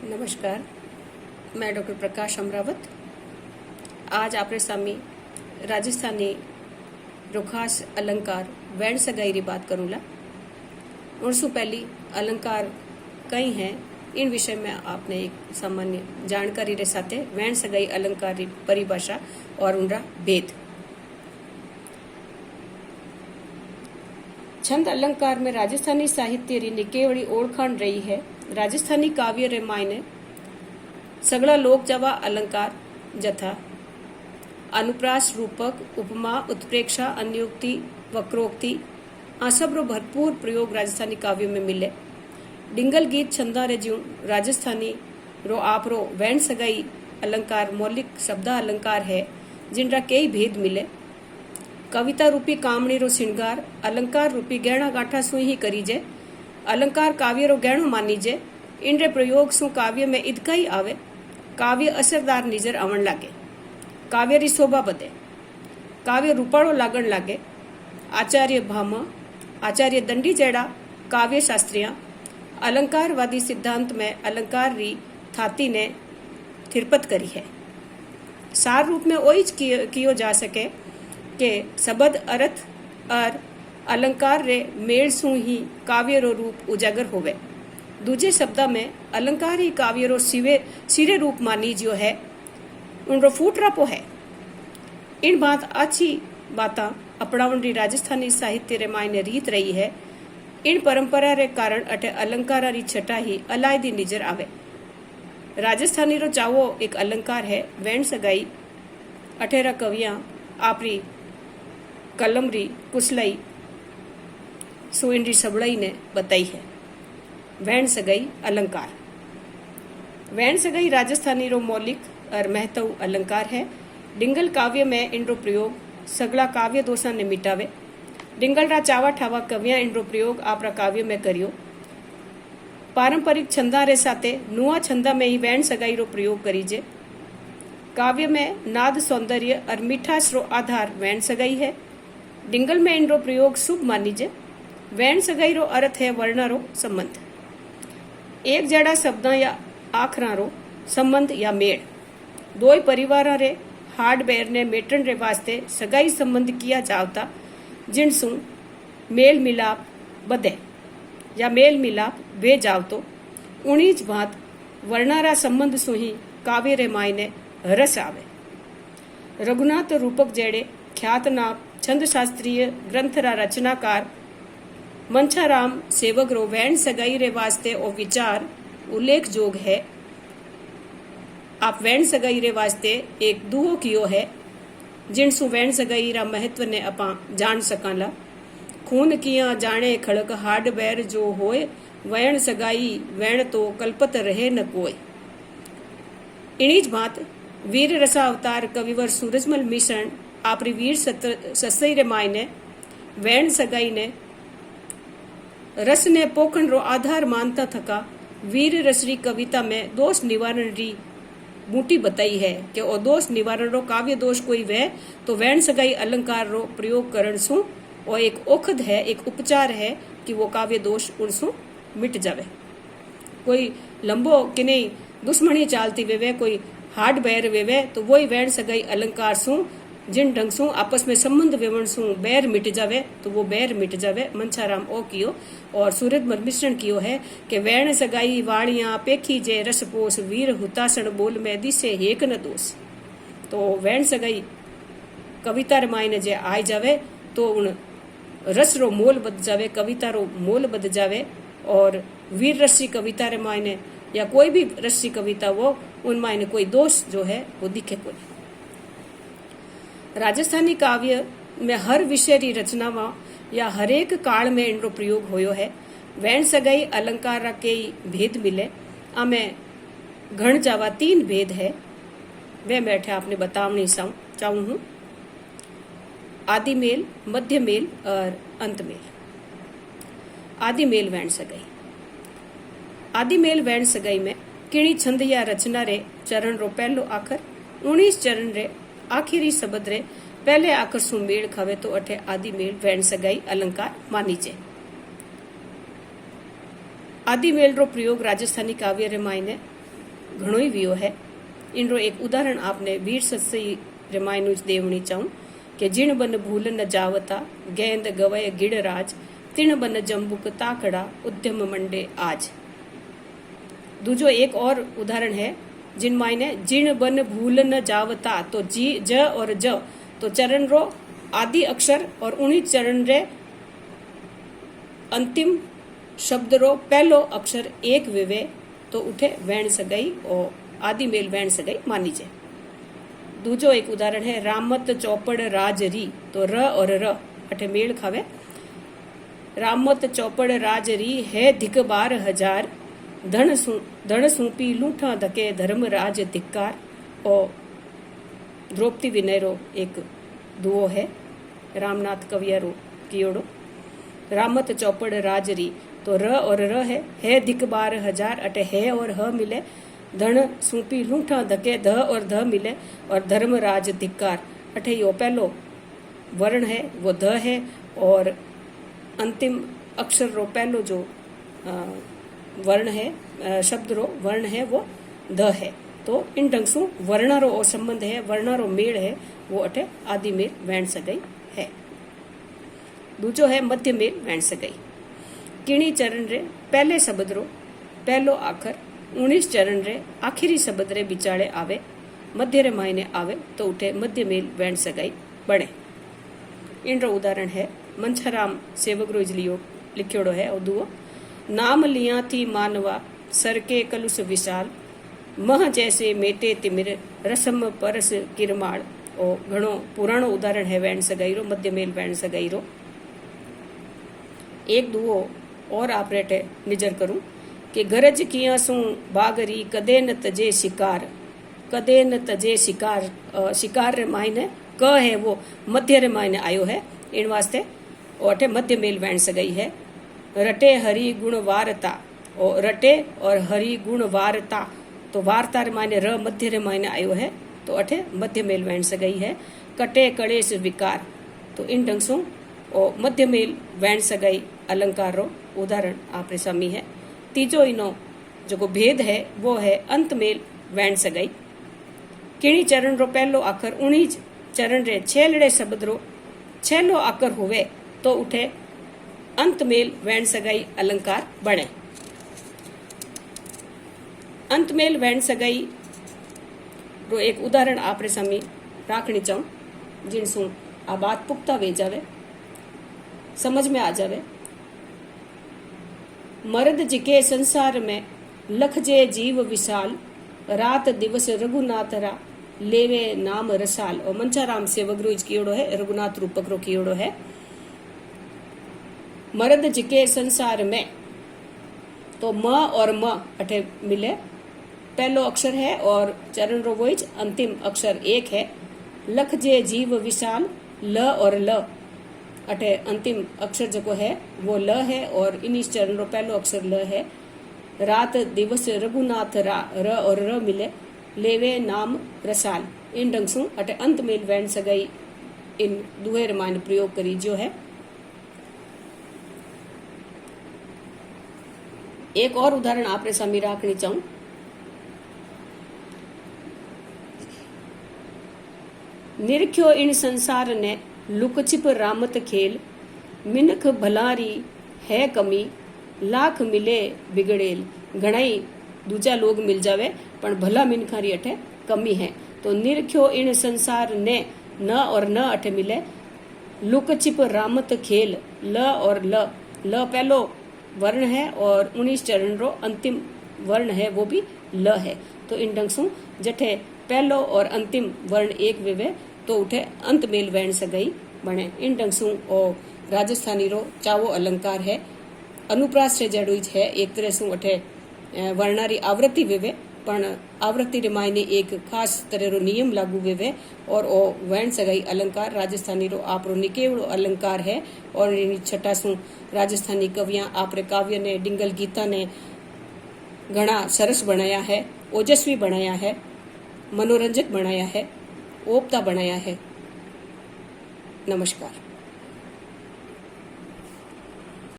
नमस्कार, मैं डॉक्टर प्रकाश अमरावत। आज आपरे सामी राजस्थानी रो खास अलंकार वैण सगाई री बात करूँला। उनसु पहली अलंकार कई हैं, इन विषय में आपने एक सामान्य जानकारी रे साथे वैण सगाई अलंकार री परिभाषा और उनरा भेद। छंद अलंकार में राजस्थानी साहित्य री निकेवड़ी ओळखाण रही है। राजस्थानी काव्य रे मायने सगला लोक जवा अलंकार जथा अनुप्रास, रूपक, उपमा, उत्प्रेक्षा, अन्योक्ति, वक्रोक्ति आ सबरो भरपूर प्रयोग राजस्थानी काव्य में मिले। डिंगल गीत छंदा रे ज्यूं राजस्थानी रो आपरो वैण सगाई अलंकार मौलिक शब्दा अलंकार है, जिनरा कई भेद मिले। कविता रूपी कामणी रो श्रृंगार अलंकार रूपी गहना गांठा सु ही करीजे। अलंकार काव्य रो गहणो मानीजे। इनरे प्रयोग सु काव्य में इदकाई आवे। काव्य असरदार निजर आवण लागे। काव्य री शोभा बधे। काव्य रूपाळो लागण लागे। आचार्य भामा, आचार्य दंडी जेड़ा काव्य शास्त्रियां अलंकारवादी सिद्धांत में अलंकार री थाती ने थिरपत करी है। सार रूप में ओइज कियो जा सके के शब्द अर्थ और अलंकार रे मेल सु ही काव्य रो रूप उजागर होवे। दूजे शब्दा में अलंकार ही काव्य रो सिरे रूप मानी जो है, उनरो फूटरापो है। इन बात अच्छी बाता अपनावण री राजस्थानी साहित्य रे मायने रीत रही है। इन परंपरा रे कारण अटे अलंकार री छटा ही अलायदी निजर आवे। राजस्थानी रो चावो एक अलंकार है वैण सगाई। अठेरा कवियां आपरी कलमरी कुसलई सुइनरी सबड़ई ने बताई है। वैण सगाई अलंकार। वैण सगाई राजस्थानी रो मौलिक और महत्व अलंकार है। डिंगल काव्य में इनरो प्रयोग सगला काव्य दोषा ने मिटावे। डिंगल रा चावा ठावा कवियां इनरो प्रयोग आपरा काव्य में करियो। पारंपरिक छंदा रे साथे नुआ छंदा में ही वैण सगाई रो प्रयोग करीजे। काव्य में नाद, सौंदर्य और मिठास रो आधार वैण सगाई है। डिंगल में इनरो प्रयोग शुभ मानीजे। वैण सगाई रो अर्थ है वर्ण रो संबंध। एक जड़ा शब्दा या आखरा रो संबंध या मेड़। दोई परिवार रे हाड बैर ने मेटन रे वास्ते सगाई संबंध किया जावता, जिनसु मेल मिलाप बधे या मेल मिलाप वे जावतो। उनीज भात वर्णारा संबंध सु ही काव्य रे मायने रस आवे। रघुनाथ रूपक जेड़े ख्यातनाम छंद शास्त्रीय ग्रंथरा रचनाकार मंछाराम सेवक रो वैण सगाई रे वास्ते ओ विचार उल्लेख जोग है। आप वैण सगाई रे वास्ते एक दुहो कियो है, जिनसु वैण सगाई रा महत्व ने अपा जान सकाला। खून किया जाने खड़क हाड बैर जो होए, वैण सगाई वैण तो कल्पत रहे न कोय। इनीज बात वीर रसा अवतार कविवर सूरजमल मिश्रण आपरी वीर ससई रे मायने वैण सगाई ने रस ने पोखण रो आधार मानता थका वीर रसरी कविता में दोष निवारण री बूटी बताई है कि ओ दोष निवारण रो काव्य दोष कोई वे तो वैण सगाई अलंकार रो प्रयोग करण सु ओ एक औखद है, एक उपचार है कि वो काव्य दोष उनसु मिट जावे। कोई लंबो कि नहीं दुश्मनी चालती वेवे, कोई हाड बैर वेवे, तो वही वैण सगाई अलंकार सु जिन ढंग सु आपस में संबंध वेवण सु बैर मिट जावे, तो वो बैर मिट जावे। मंछाराम ओ कियो और सूरजमल मिश्रण कियो है कि वैण सगाई वाणियां पेखी जे रसपोस, वीर हुतासण बोल में दिसे हेक न दोष। तो वैण सगाई कविता रे मायने जे आई जावे तो उन रस रो मोल बद जावे, कविता रो मोल बद जावे। और वीर रसी कविता रे मायने या कोई भी रसी कविता वो उन मायने कोई दोष जो है वो दिखे कोई। राजस्थानी काव्य में हर विषय री रचनावां या हरेक काल में इनरो प्रयोग होयो है। वैण सगाई अलंकार रा कई भेद मिले। आमे घण जावा 3 भेद है, वे मैं आपने बतावनी चाहूँ हूँ। आदि मेल, मध्य मेल और अंत मेल। आदि मेल वैण सगाई। आदि मेल वैण सगाई में किणी छंद या रचना रे चरण रो पहलो आखर 19 चरण रे आखिरी शब्द रे पहले आखर सु मेल खावे तो अठे आदि मेल वैण सगाई अलंकार मानीजे। आदि मेल रो प्रयोग राजस्थानी काव्य रे मायने घणो ही वियो है। इनरो एक उदाहरण आपने वीर सत्सई रामायण देवणी चाहूं कि जिण बन भूल न जावता, गेंद गवय गिड़राज, तिण बन जम्बुक ताकड़ा, उद्यम मंडे आज। दूजो एक और उदाहरण है जिन मायने जिण बन भूल न जावता, तो जी ज और ज तो चरण रो आदि अक्षर और उन्हीं चरण रे अंतिम शब्द रो पहलो अक्षर एक विवे तो उठे वैण सगाई और आदि मेल वैण सगाई मानी जाए। दूजो एक उदाहरण है रामत चौपड़ राज री, तो र और र अठे मेल खावे। रामत चौपड़ राज री है धिक 12,000, धन सूपी लूठा धके धर्मराज धिक्कार। और द्रौपदी विनय रो एक दुओ है रामनाथ कवियारो कियोड़ो। रामत चौपड़ राजरी तो र और र है धिक 12,000 अटे है और ह मिले, धन सूपी लूठा धके ध और ध मिले, और धर्मराज धिक्कार अटे यो पहलो वर्ण है वो ध है और अंतिम अक्षर रो पहलो जो वर्ण है शब्द रो वर्ण है वो ध है। तो इन ढंग से वर्ण रो और संबंध है, वर्ण रो मेल है वो अटे आदि मेल वैण सगाई है। दूजो है मध्य मेल वैण सगाई। किणी चरण रे पहले शब्द रो पहलो आखर 19 चरण रे आखिरी शब्द रे बिचाड़े आवे, मध्य रे मायने आवे तो उठे मध्य मेल वैण सगाई बने। इन रो उदाहरण है मंछाराम सेवकरो लियो लिखियोड़ो है और दुओ नाम लिया थी मानवा, सरके कलुष विशाल, मह जैसे मेटे तिमिर, रसम परस किरमाड़। और घणो पुराणो उदाहरण है वैण सगाई रो, मध्य मेल वैण सगाई रो। एक दुओ और आप रेटे निजर करूं कि गरज किया सू बागरी, कदे न तजे शिकार, कदे न तजे शिकार। शिकार रे मायने क है वो मध्य रे मायने आयो है, इन वास्ते ओटे मध्य मेल वैण सगाई है। रटे हरि गुण वारता, और रटे और हरि गुण वारता तो वार्ता रे मायने र मध्य रे मायने आयो है तो अठे मध्य मेल वैण सगाई है। कटे कलेश विकार तो इन ढंग से मध्य मेल वैण सगाई अलंकार रो उदाहरण आपरे सामी है। तीजो इनो जो भेद है वो है अंत मेल वैण सगाई। किणी चरण रो पहलो आखर 19 चरण रे छेलड़े शब्द रो छेलो आकर हुए तो उठे अंत मेल वैण सगाई अलंकार बने। अंत मेल वैण सगाई रो एक उदाहरण आपरे सामी राखनी चाहूं जिनसू आ बात पुख्ता वे जावे, समझ में आ जावे। मर्द जिके संसार में लख जे जीव विशाल, रात दिवस रघुनाथ रा लेवे नाम रसाल। और मंचाराम सेवकरो कियोड़ो है, रघुनाथ रूपक रो कियोड़ो है। मर्द जिके संसार में तो म और म अठे मिले पहलो अक्षर है और चरण रो वोइच अंतिम अक्षर एक है। लख जे जीव विशाल ल और ल अटे अंतिम अक्षर जो है वो ल है और इन्हीं चरण रो पहलो अक्षर ल है। रात दिवस रघुनाथ रा र और र मिले, लेवे नाम रसाल। इन ढंग से अटे अंत मेल वैण सगाई इन दुहेर मान प्रयोग करी जो है। एक और उदाहरण आपने सामी राखनी चाहूं। निरख्यो इन संसार ने लुक छिप रामत खेल, मिनख भलारी है कमी, लाख मिले बिगड़ेल। घणाई दूजा लोग मिल जावे पण भला मिनखारी अठे कमी है। तो निरख्यो इन संसार ने न और न अठे मिले, लुक छिप रामत खेल ल और ल पहलो वर्ण है और 19 चरण रो अंतिम वर्ण है वो भी ल है। तो इन ढंग से जठे पहलो और अंतिम वर्ण एक विवे तो उठे अंत मेल वैण सगाई बने। इन ढंग से राजस्थानी रो चावो अलंकार है, अनुप्रास से जड़ुई है। एक तरह से उठे वर्णारी आवृत्ति विवे पण आवृत्ति रे मायने एक खास तरह रो नियम लागू विवे और ओ वैण सगाई अलंकार राजस्थानी रो आपरो निकेवड़ो अलंकार है। और इन छठा सु राजस्थानी कवियां आपरे काव्य ने डिंगल गीता ने घना सरस बनाया है, ओजस्वी बनाया है, मनोरंजक बनाया है, ओपता बनाया है। नमस्कार।